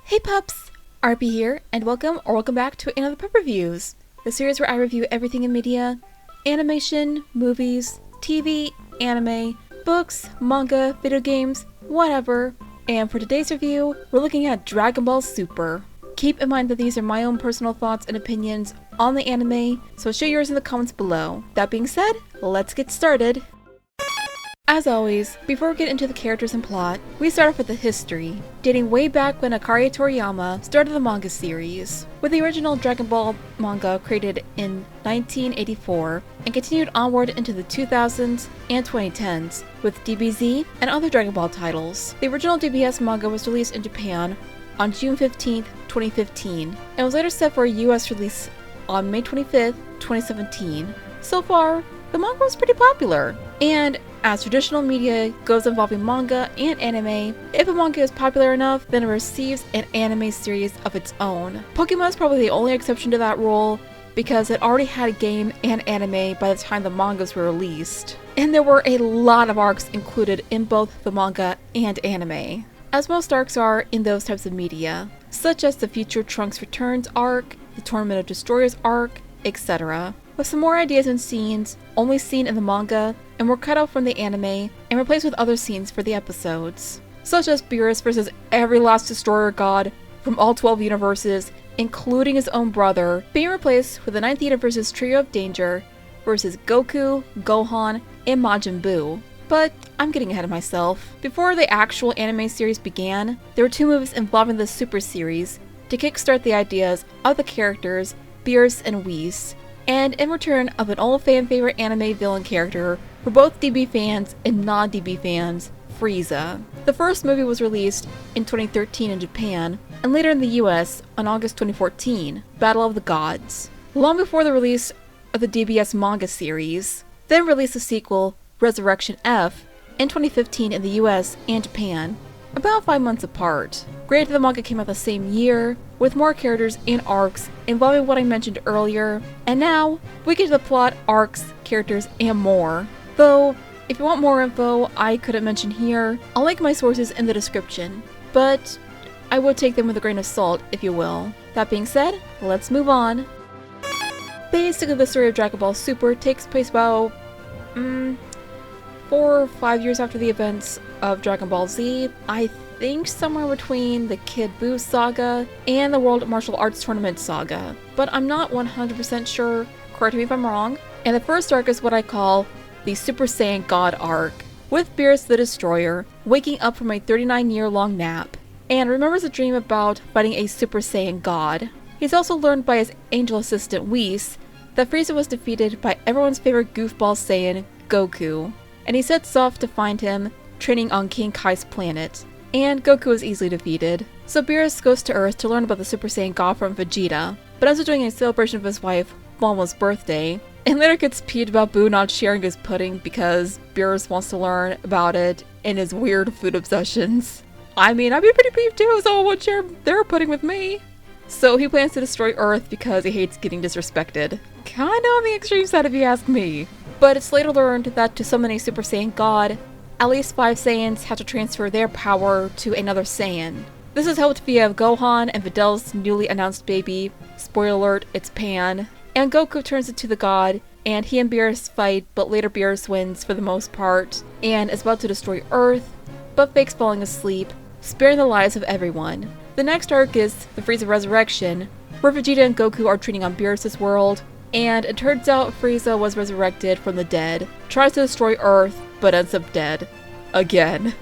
Hey pups! RP here, and welcome back to another Pup Reviews, the series where I review everything in media, animation, movies, TV, anime, books, manga, video games, whatever. And for today's review, we're looking at Dragon Ball Super. Keep in mind that these are my own personal thoughts and opinions on the anime, so share yours in the comments below. That being said, let's get started. As always, before we get into the characters and plot, we start off with the history, dating way back when Akira Toriyama started the manga series, with the original Dragon Ball manga created in 1984 and continued onward into the 2000s and 2010s with DBZ and other Dragon Ball titles. The original DBS manga was released in Japan on June 15, 2015, and was later set for a US release on May 25, 2017. So far, the manga was pretty popular, and as traditional media goes involving manga and anime, if a manga is popular enough, then it receives an anime series of its own. Pokemon is probably the only exception to that rule, because it already had a game and anime by the time the mangas were released. And there were a lot of arcs included in both the manga and anime, as most arcs are in those types of media, such as the Future Trunks Returns arc, the Tournament of Destroyers arc, etc., with some more ideas and scenes only seen in the manga and were cut out from the anime and replaced with other scenes for the episodes, such as Beerus versus every last destroyer god from all 12 universes, including his own brother, being replaced with the 9th universe's trio of danger versus Goku, Gohan, and Majin Buu. But I'm getting ahead of myself. Before the actual anime series began, there were 2 movies involving the Super series to kickstart the ideas of the characters Beerus and Whis, and in return of an old fan favorite anime villain character for both DB fans and non-DB fans, Frieza. The first movie was released in 2013 in Japan, and later in the US on August 2014, Battle of the Gods, long before the release of the DBS manga series. Then released the sequel, Resurrection F, in 2015 in the US and Japan, about 5 months apart. Granted, the manga came out the same year, with more characters and arcs involving what I mentioned earlier, and now we get to the plot, arcs, characters, and more. Though, if you want more info I couldn't mention here, I'll link my sources in the description, but I would take them with a grain of salt, if you will. That being said, let's move on. Basically, the story of Dragon Ball Super takes place about 4 or 5 years after the events of Dragon Ball Z. I think somewhere between the Kid Buu saga and the World Martial Arts Tournament saga, but I'm not 100% sure, correct me if I'm wrong. And the first arc is what I call the Super Saiyan God arc, with Beerus the Destroyer waking up from a 39-year-long nap, and remembers a dream about fighting a Super Saiyan God. He's also learned by his angel assistant Whis that Frieza was defeated by everyone's favorite goofball Saiyan, Goku, and he sets off to find him, training on King Kai's planet. And Goku is easily defeated. So Beerus goes to Earth to learn about the Super Saiyan God from Vegeta, but ends up doing a celebration of his wife Bulma's birthday, and later gets peeved about Buu not sharing his pudding because Beerus wants to learn about it and his weird food obsessions. I mean, I'd be pretty peeved too, so someone would share their pudding with me. So he plans to destroy Earth because he hates getting disrespected. Kinda on the extreme side if you ask me. But it's later learned that to summon a Super Saiyan God, at least 5 Saiyans have to transfer their power to another Saiyan. This is helped via Gohan and Vidal's newly announced baby, spoiler alert, it's Pan, and Goku turns into the god, and he and Beerus fight, but later Beerus wins for the most part, and is about to destroy Earth, but fakes falling asleep, sparing the lives of everyone. The next arc is the Frieza Resurrection, where Vegeta and Goku are training on Beerus' world, and it turns out Frieza was resurrected from the dead, tries to destroy Earth, but ends up dead. Again.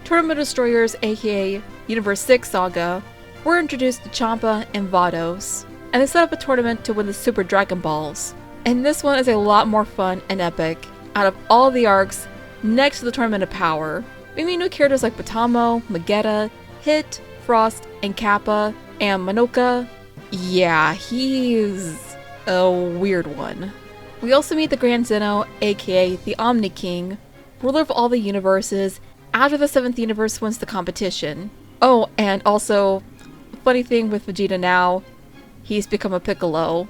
Tournament of Destroyers, aka Universe 6 Saga, were introduced to Champa and Vados, and they set up a tournament to win the Super Dragon Balls. And this one is a lot more fun and epic. Out of all the arcs, next to the Tournament of Power, we meet new characters like Batamo, Magetta, Hit, Frost, and Kappa, and Manoka. Yeah, he's a weird one. We also meet the Grand Zeno, aka the Omni King, ruler of all the universes, after the 7th universe wins the competition. Oh, and also, funny thing with Vegeta now, he's become a Piccolo.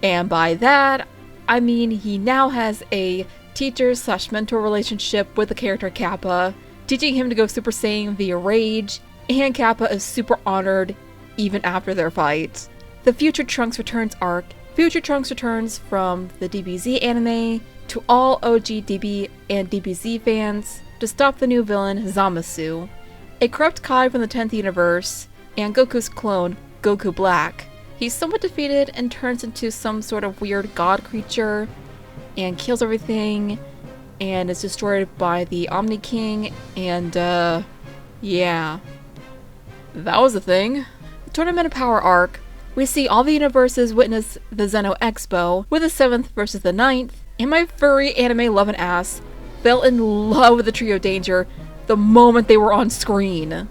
And by that, I mean he now has a teacher/mentor relationship with the character Kappa, teaching him to go Super Saiyan via Rage, and Kappa is super honored even after their fight. The Future Trunks Returns arc. Future Trunks returns from the DBZ anime to all OG DB and DBZ fans to stop the new villain Zamasu, a corrupt Kai from the 10th universe, and Goku's clone, Goku Black. He's somewhat defeated and turns into some sort of weird god creature and kills everything and is destroyed by the Omni King, and yeah. That was a thing. The Tournament of Power arc. We see all the universes witness the Zeno Expo, with the 7th versus the 9th, and my furry anime loving ass fell in love with the Trio Danger the moment they were on screen.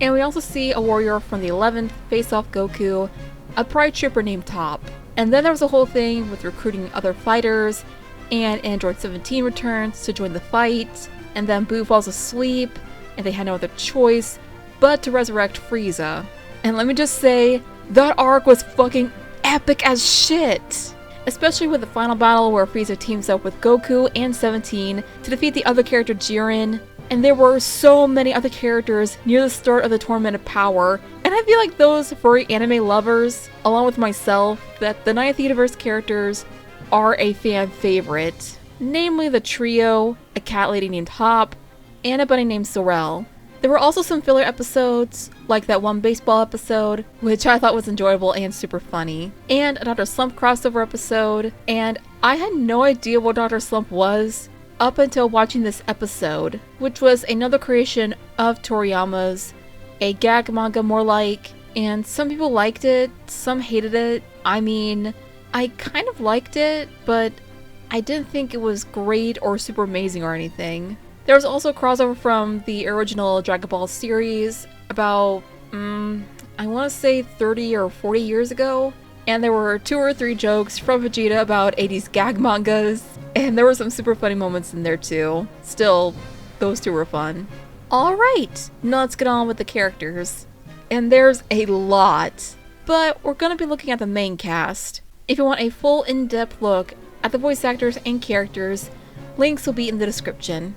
And we also see a warrior from the 11th face off Goku, a Pride Trooper named Top. And then there was a whole thing with recruiting other fighters, and Android 17 returns to join the fight, and then Boo falls asleep, and they had no other choice but to resurrect Frieza. And let me just say, that arc was fucking epic as shit! Especially with the final battle where Frieza teams up with Goku and 17 to defeat the other character Jiren. And there were so many other characters near the start of the Tournament of Power, and I feel like those furry anime lovers, along with myself, that the 9th Universe characters are a fan favorite. Namely the trio, a cat lady named Hop, and a bunny named Sorel. There were also some filler episodes, like that one baseball episode, which I thought was enjoyable and super funny, and a Dr. Slump crossover episode, and I had no idea what Dr. Slump was up until watching this episode, which was another creation of Toriyama's, a gag manga more like, and some people liked it, some hated it. I mean, I kind of liked it, but I didn't think it was great or super amazing or anything. There was also a crossover from the original Dragon Ball series about, I want to say 30 or 40 years ago, and there were 2 or 3 jokes from Vegeta about 80s gag mangas, and there were some super funny moments in there too. Still, those 2 were fun. Alright, now let's get on with the characters. And there's a lot, but we're going to be looking at the main cast. If you want a full in-depth look at the voice actors and characters, links will be in the description.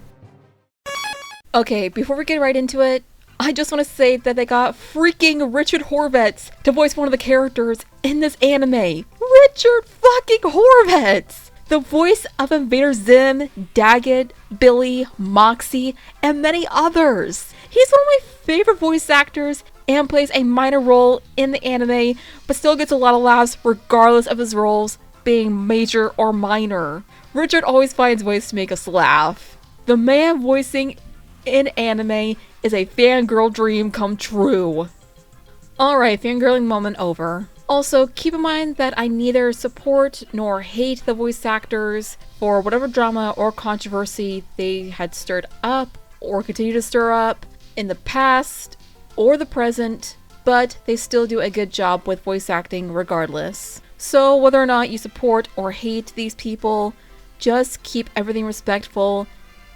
Okay, before we get right into it, I just want to say that they got freaking Richard Horvitz to voice one of the characters in this anime. Richard fucking Horvitz! The voice of Invader Zim, Daggett, Billy, Moxie, and many others. He's one of my favorite voice actors and plays a minor role in the anime, but still gets a lot of laughs regardless of his roles being major or minor. Richard always finds ways to make us laugh. The man voicing in anime is a fangirl dream come true. Alright, fangirling moment over. Also, keep in mind that I neither support nor hate the voice actors for whatever drama or controversy they had stirred up or continue to stir up in the past or the present, but they still do a good job with voice acting regardless. So whether or not you support or hate these people, just keep everything respectful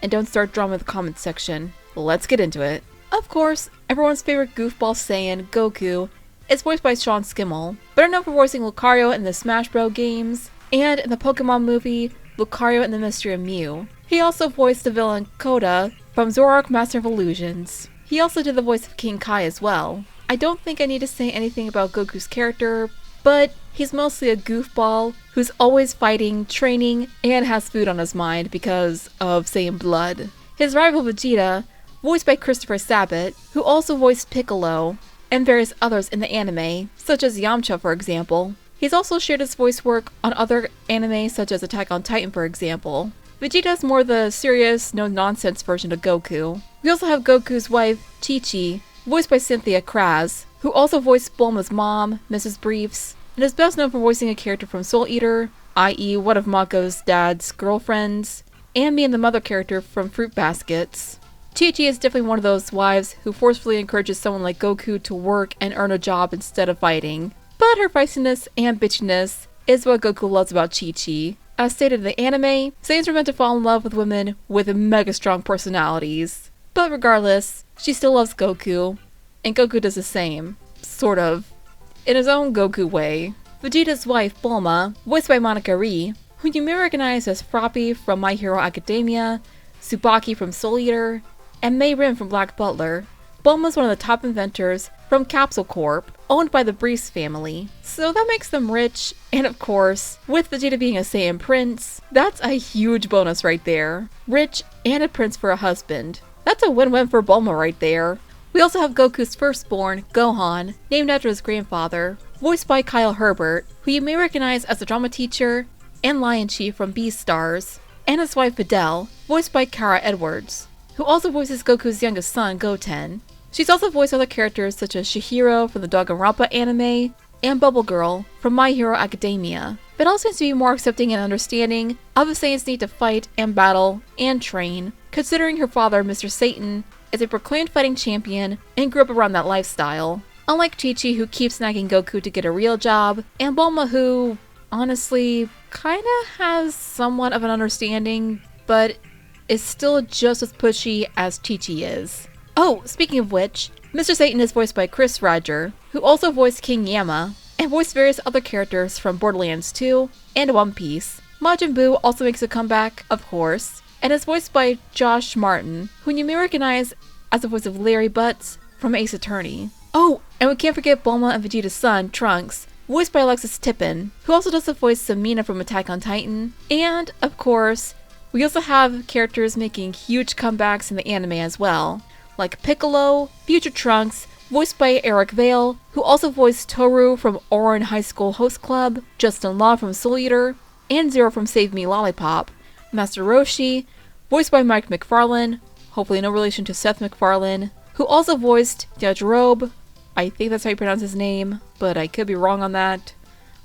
and don't start drama in the comments section. Let's get into it. Of course, everyone's favorite goofball Saiyan, Goku, is voiced by Sean Schemmel, better known for voicing Lucario in the Smash Bros. Games, and in the Pokemon movie, Lucario and the Mystery of Mew. He also voiced the villain Koda from Zoroark Master of Illusions. He also did the voice of King Kai as well. I don't think I need to say anything about Goku's character, but he's mostly a goofball who's always fighting, training, and has food on his mind because of Saiyan blood. His rival Vegeta, voiced by Christopher Sabat, who also voiced Piccolo, and various others in the anime, such as Yamcha for example. He's also shared his voice work on other anime such as Attack on Titan for example. Vegeta is more the serious, no-nonsense version of Goku. We also have Goku's wife, Chi-Chi, voiced by Cynthia Kraz, who also voiced Bulma's mom, Mrs. Briefs, and is best known for voicing a character from Soul Eater, i.e. one of Mako's dad's girlfriends, and me and the mother character from Fruit Baskets. Chi-Chi is definitely one of those wives who forcefully encourages someone like Goku to work and earn a job instead of fighting. But her feistiness and bitchiness is what Goku loves about Chi-Chi. As stated in the anime, Saiyans are meant to fall in love with women with mega strong personalities. But regardless, she still loves Goku, and Goku does the same. Sort of. In his own Goku way. Vegeta's wife, Bulma, voiced by Monica Rie, who you may recognize as Froppy from My Hero Academia, Tsubaki from Soul Eater, and Mei Rin from Black Butler. Bulma's one of the top inventors from Capsule Corp, owned by the Breeze family, so that makes them rich, and of course, with Vegeta being a Saiyan prince, that's a huge bonus right there. Rich and a prince for a husband. That's a win-win for Bulma right there. We also have Goku's firstborn, Gohan, named after his grandfather, voiced by Kyle Herbert, who you may recognize as the drama teacher and Lion Chief from Beastars, and his wife Videl, voiced by Kara Edwards, who also voices Goku's youngest son, Goten. She's also voiced other characters such as Chihiro from the Danganronpa anime, and Bubble Girl from My Hero Academia. Videl seems to be more accepting and understanding of a Saiyan's need to fight and battle and train, considering her father, Mr. Satan, is a proclaimed fighting champion and grew up around that lifestyle. Unlike Chi-Chi, who keeps nagging Goku to get a real job, and Bulma, who, honestly, kinda has somewhat of an understanding, but is still just as pushy as Chi-Chi is. Oh, speaking of which, Mr. Satan is voiced by Chris Roger, who also voiced King Yama, and voiced various other characters from Borderlands 2 and One Piece. Majin Buu also makes a comeback, of course, and is voiced by Josh Martin, who you may recognize as the voice of Larry Butts from Ace Attorney. Oh, and we can't forget Bulma and Vegeta's son, Trunks, voiced by Alexis Tippin, who also does the voice of Mina from Attack on Titan. And, of course, we also have characters making huge comebacks in the anime as well, like Piccolo, future Trunks, voiced by Eric Vale, who also voiced Toru from Ouran High School Host Club, Justin Law from Soul Eater, and Zero from Save Me Lollipop, Master Roshi, voiced by Mike McFarlane, hopefully no relation to Seth MacFarlane, who also voiced Yajirobe. I think that's how you pronounce his name, but I could be wrong on that.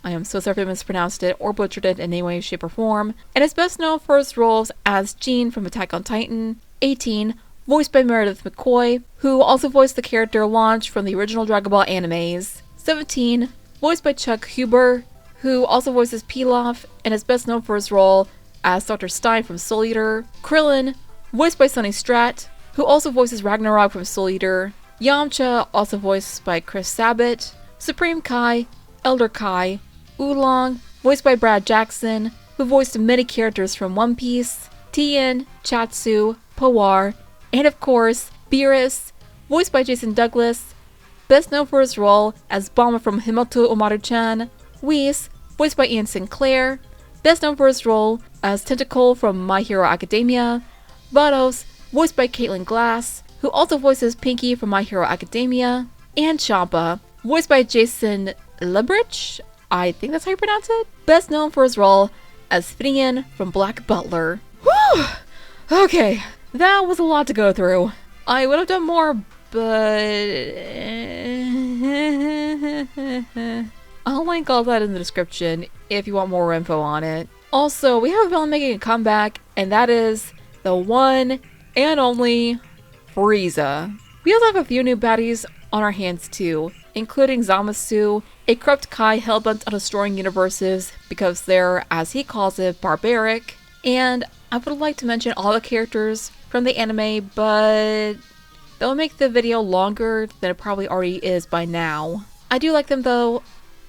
I am so sorry if I mispronounced it or butchered it in any way, shape, or form. And is best known for his roles as Jean from Attack on Titan, 18, voiced by Meredith McCoy, who also voiced the character Launch from the original Dragon Ball animes, 17, voiced by Chuck Huber, who also voices Pilaf and is best known for his role as Dr. Stein from Soul Eater, Krillin, voiced by Sonny Strat, who also voices Ragnarok from Soul Eater, Yamcha, also voiced by Chris Sabat, Supreme Kai, Elder Kai, Oolong, voiced by Brad Jackson, who voiced many characters from One Piece, Tien, Chatsu, Powar, and of course, Beerus, voiced by Jason Douglas, best known for his role as Bulma from Himoto Umaru-chan, Whis, voiced by Ian Sinclair, best known for his role as Tentacle from My Hero Academia, Vados, voiced by Caitlin Glass, who also voices Pinky from My Hero Academia, and Champa, voiced by Jason Lebrich, I think that's how you pronounce it, best known for his role as Finian from Black Butler. Whew! Okay, that was a lot to go through. I would have done more, but I'll link all that in the description if you want more info on it. Also, we have a villain making a comeback, and that is the one and only Frieza. We also have a few new baddies on our hands too, including Zamasu, a corrupt Kai hellbent on destroying universes because they're, as he calls it, barbaric. And I would like to mention all the characters from the anime, but that will make the video longer than it probably already is by now. I do like them though.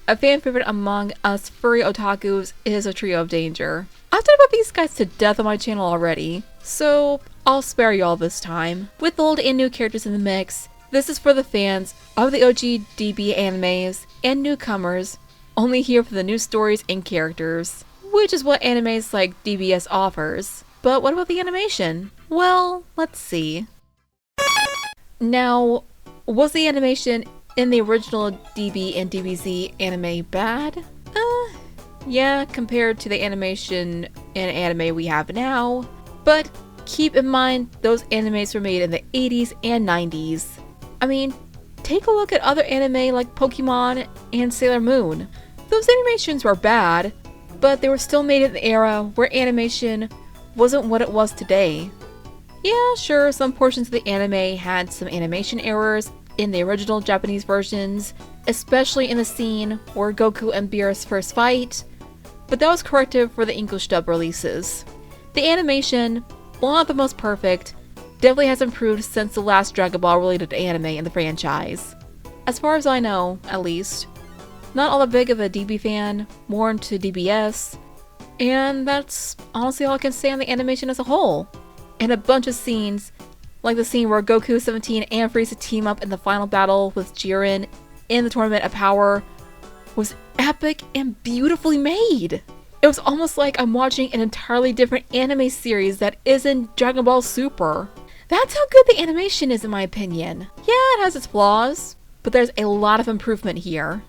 A fan favorite among us furry otakus is a Trio of Danger. I've talked about these guys to death on my channel already, so I'll spare y'all this time. With old and new characters in the mix, this is for the fans of the OG DB animes and newcomers, only here for the new stories and characters, which is what animes like DBS offers. But what about the animation? Well, let's see. Now, was the animation in the original DB and DBZ anime bad? Yeah, compared to the animation and anime we have now. But keep in mind, those animes were made in the 80s and 90s. I mean, take a look at other anime like Pokemon and Sailor Moon. Those animations were bad, but they were still made in the era where animation wasn't what it was today. Yeah, sure, some portions of the anime had some animation errors in the original Japanese versions, especially in the scene where Goku and Beerus first fight, but that was corrected for the English dub releases. The animation, while not the most perfect, definitely has improved since the last Dragon Ball related anime in the franchise. As far as I know, at least. Not all that big of a DB fan, more into DBS, and that's honestly all I can say on the animation as a whole. And a bunch of scenes, like the scene where Goku, 17, and Frieza team up in the final battle with Jiren in the Tournament of Power was epic and beautifully made. It was almost like I'm watching an entirely different anime series that isn't Dragon Ball Super. That's how good the animation is in my opinion. Yeah, it has its flaws, but there's a lot of improvement here.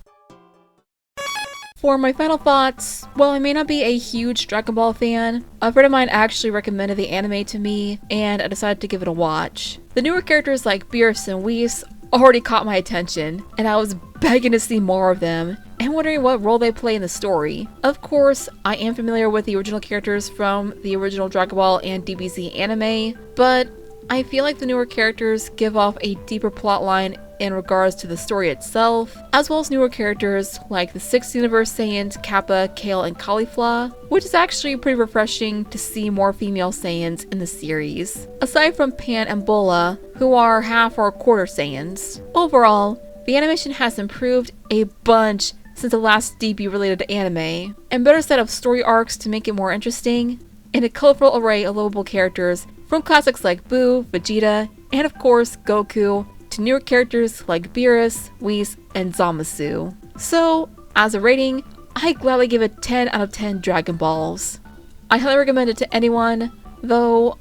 For my final thoughts, while I may not be a huge Dragon Ball fan, a friend of mine actually recommended the anime to me, and I decided to give it a watch. The newer characters like Beerus and Whis already caught my attention, and I was begging to see more of them, and wondering what role they play in the story. Of course, I am familiar with the original characters from the original Dragon Ball and DBZ anime, but I feel like the newer characters give off a deeper plotline in regards to the story itself, as well as newer characters like the 6th Universe Saiyans, Kappa, Kale, and Caulifla, which is actually pretty refreshing to see more female Saiyans in the series, aside from Pan and Bulla, who are half or quarter Saiyans. Overall, the animation has improved a bunch since the last DB-related anime, and better set up story arcs to make it more interesting, and a colorful array of lovable characters from classics like Boo, Vegeta, and of course Goku, to newer characters like Beerus, Whis, and Zamasu. So, as a rating, I gladly give it 10 out of 10 Dragon Balls. I highly recommend it to anyone, though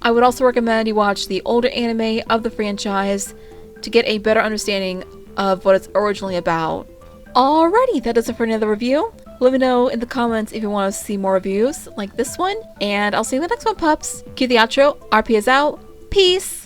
I would also recommend you watch the older anime of the franchise to get a better understanding of what it's originally about. Alrighty, that does it for another review. Let me know in the comments if you want to see more reviews like this one, and I'll see you in the next one, pups. Cue the outro. RP is out. Peace!